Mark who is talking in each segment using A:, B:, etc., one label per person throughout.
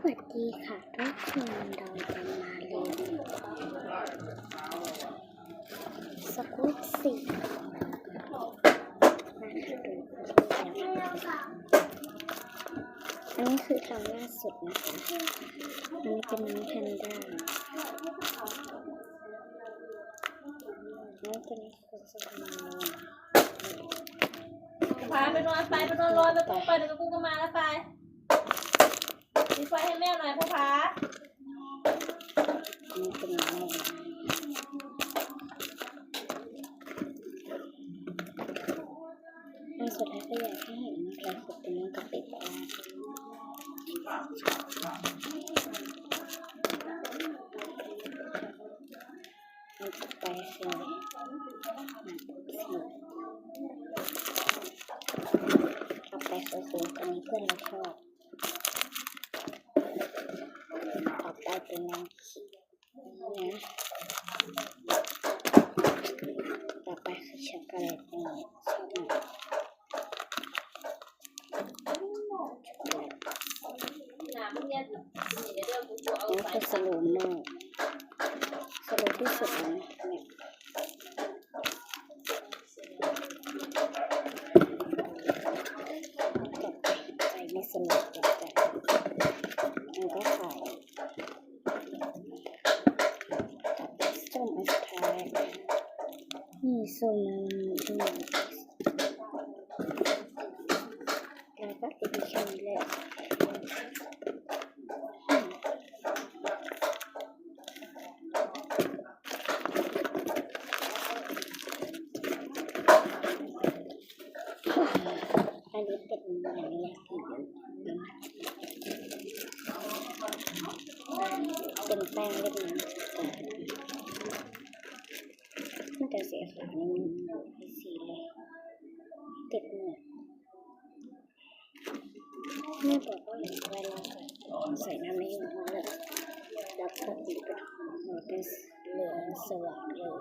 A: วัสดีค่ะทุกคนเราจะมาเรียนสกู๊ปสีมาดูอันนี้คือทำล่าสุดนะคะอันนี้เป็นน้องแพนด้าแล้วตัวนี้คือสกู๊ป
B: พาไปนอนรอไปกุ้งไปเดี๋ยวกุ้งก็มาแล้วไปมีไฟให้แม่หน่อยพ่อพา
A: นี่เป็นน้องอันสุดท้ายก็อยากให้เห็นอะไรคือเป็นน้องกระติกบ้างอันต่อไปคือต่อไปคือสูงอันนี้เพื่อนเราชอบต่อไปเป็นน้องขีนะต่อไปคือช็อกโกแลตนี่ชอบมากนี่คือสโลว์โม่สโลว์ที่สุดนะเนี่ยต่อไปใส่ในสโลว์ต่อไปมันก็ขายต่อไปส้มอันสุดท้ายนี่ส้มที่มันแล้วก็ติดแค่นี้แหละอันนี้เป็นอย่างนี้เป็นแป้งเล็กน้ำมันจะเสียขาหนึ่งสีเลยติดหนวดแม่บอกว่าเวลาใส่น้ำไม่ยุ่งเลยแล้วก็ติดหนวดเป็นเหลืองสว่างเลย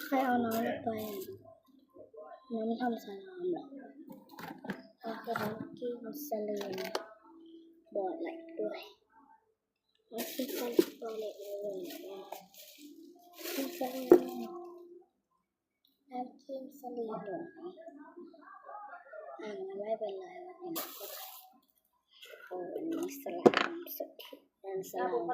A: ใครเอาน้องไปน้องทำสลามหรอก็คือน้องกินสลีนบอดไหลด้วยน้องกินบอดไหลเลยกินสลีนน้ำกินสลีนหรอไม่เป็นไรวันนี้ก็โอ้วันนี้สลามสุดที่นั่นสลาม